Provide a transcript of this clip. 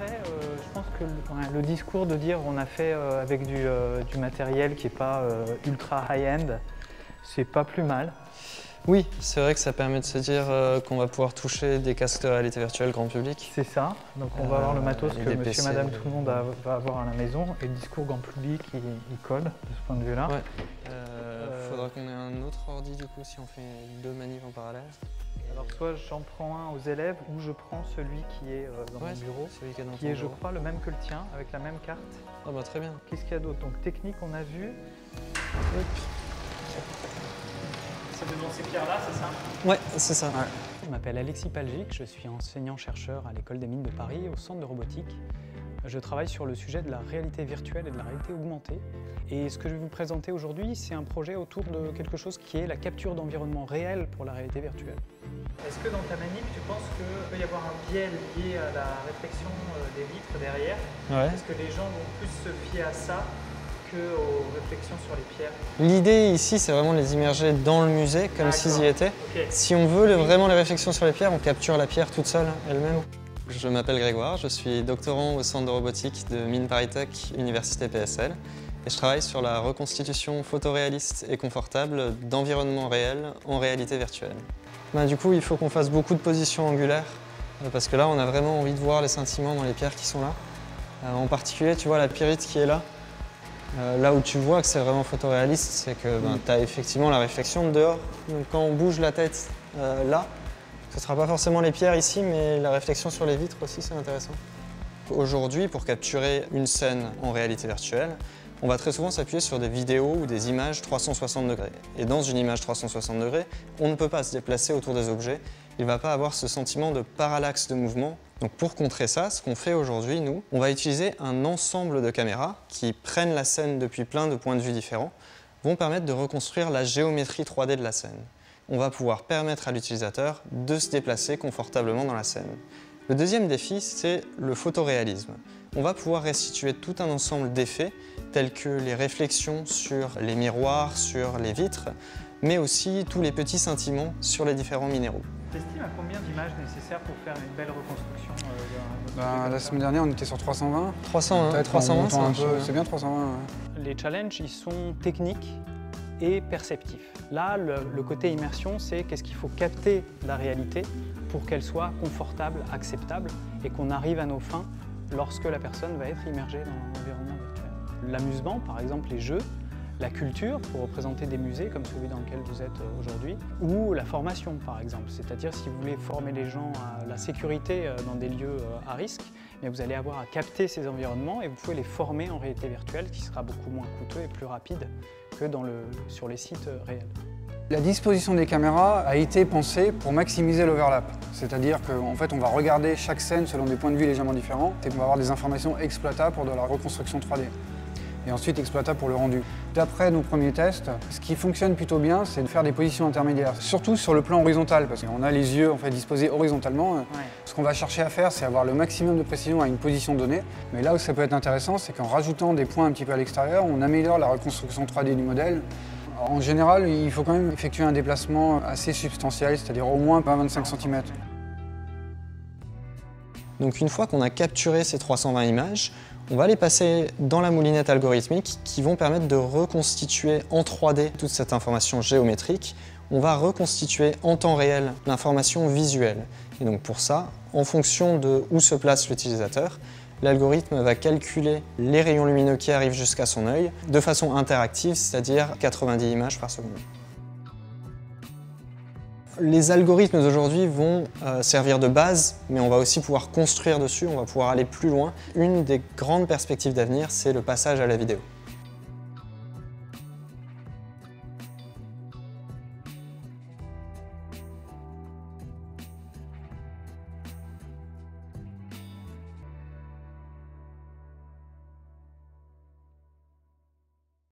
après, je pense que le discours de dire on a fait avec du matériel qui n'est pas ultra high-end, c'est pas plus mal. Oui, c'est vrai que ça permet de se dire qu'on va pouvoir toucher des casques de réalité virtuelle grand public. C'est ça, donc on va avoir le matos que monsieur, PC, madame, tout le monde va avoir à la maison, et le discours grand public, il colle de ce point de vue-là. Ouais. Faudra qu'on ait un autre ordi du coup si on fait deux manifs en parallèle. Alors soit j'en prends un aux élèves, ou je prends celui qui est dans mon bureau, celui qui est je crois le même que le tien, avec la même carte. Ah bah très bien. Qu'est-ce qu'il y a d'autre? Donc technique on a vu. C'est devant ces pierres-là, c'est ça? Ouais, c'est ça. Ouais. Je m'appelle Alexis Palgic, je suis enseignant-chercheur à l'École des Mines de Paris, au Centre de robotique. Je travaille sur le sujet de la réalité virtuelle et de la réalité augmentée. Et ce que je vais vous présenter aujourd'hui, c'est un projet autour de quelque chose qui est la capture d'environnement réel pour la réalité virtuelle. Est-ce que dans ta manip, tu penses qu'il peut y avoir un biais lié à la réflexion des vitres derrière? Ouais. Est-ce que les gens vont plus se fier à ça qu'aux réflexions sur les pierres? L'idée ici, c'est vraiment de les immerger dans le musée, comme s'ils y étaient. Okay. Si on veut vraiment les réflexions sur les pierres, on capture la pierre toute seule, elle-même. Je m'appelle Grégoire, je suis doctorant au Centre de robotique de Mines Paris-Tech, Université PSL. Et je travaille sur la reconstitution photoréaliste et confortable d'environnements réels en réalité virtuelle. Du coup, il faut qu'on fasse beaucoup de positions angulaires, parce que là, on a vraiment envie de voir les scintillements dans les pierres qui sont là. En particulier, tu vois la pyrite qui est là. Là où tu vois que c'est vraiment photoréaliste, c'est que tu as effectivement la réflexion de dehors. Donc quand on bouge la tête là, ce ne sera pas forcément les pierres ici, mais la réflexion sur les vitres aussi, c'est intéressant. Aujourd'hui, pour capturer une scène en réalité virtuelle, on va très souvent s'appuyer sur des vidéos ou des images 360 degrés. Et dans une image 360 degrés, on ne peut pas se déplacer autour des objets. Il ne va pas avoir ce sentiment de parallaxe de mouvement. Donc pour contrer ça, ce qu'on fait aujourd'hui, nous, on va utiliser un ensemble de caméras qui prennent la scène depuis plein de points de vue différents, vont permettre de reconstruire la géométrie 3D de la scène. On va pouvoir permettre à l'utilisateur de se déplacer confortablement dans la scène. Le deuxième défi, c'est le photoréalisme. On va pouvoir restituer tout un ensemble d'effets, tels que les réflexions sur les miroirs, sur les vitres, mais aussi tous les petits scintillements sur les différents minéraux. Tu estimes à combien d'images nécessaires pour faire une belle reconstruction La semaine dernière, on était sur 320. 320, 320 c'est bien 320. Ouais. Les challenges, ils sont techniques et perceptifs. Là, le côté immersion, c'est qu'est-ce qu'il faut capter la réalité pour qu'elle soit confortable, acceptable et qu'on arrive à nos fins lorsque la personne va être immergée dans l'environnement virtuel. L'amusement, par exemple les jeux, la culture pour représenter des musées comme celui dans lequel vous êtes aujourd'hui, ou la formation par exemple, c'est-à-dire si vous voulez former les gens à la sécurité dans des lieux à risque, bien vous allez avoir à capter ces environnements et vous pouvez les former en réalité virtuelle qui sera beaucoup moins coûteux et plus rapide que sur les sites réels. La disposition des caméras a été pensée pour maximiser l'overlap, c'est-à-dire qu'en fait on va regarder chaque scène selon des points de vue légèrement différents et on va avoir des informations exploitables pour de la reconstruction 3D. Et ensuite exploitable pour le rendu. D'après nos premiers tests, ce qui fonctionne plutôt bien, c'est de faire des positions intermédiaires, surtout sur le plan horizontal, parce qu'on a les yeux en fait, disposés horizontalement. Ouais. Ce qu'on va chercher à faire, c'est avoir le maximum de précision à une position donnée. Mais là où ça peut être intéressant, c'est qu'en rajoutant des points un petit peu à l'extérieur, on améliore la reconstruction 3D du modèle. Alors, en général, il faut quand même effectuer un déplacement assez substantiel, c'est-à-dire au moins 20-25 cm. Donc une fois qu'on a capturé ces 320 images, on va les passer dans la moulinette algorithmique qui vont permettre de reconstituer en 3D toute cette information géométrique. On va reconstituer en temps réel l'information visuelle. Et donc pour ça, en fonction de où se place l'utilisateur, l'algorithme va calculer les rayons lumineux qui arrivent jusqu'à son œil de façon interactive, c'est-à-dire 90 images par seconde. Les algorithmes d'aujourd'hui vont servir de base, mais on va aussi pouvoir construire dessus, on va pouvoir aller plus loin. Une des grandes perspectives d'avenir, c'est le passage à la vidéo.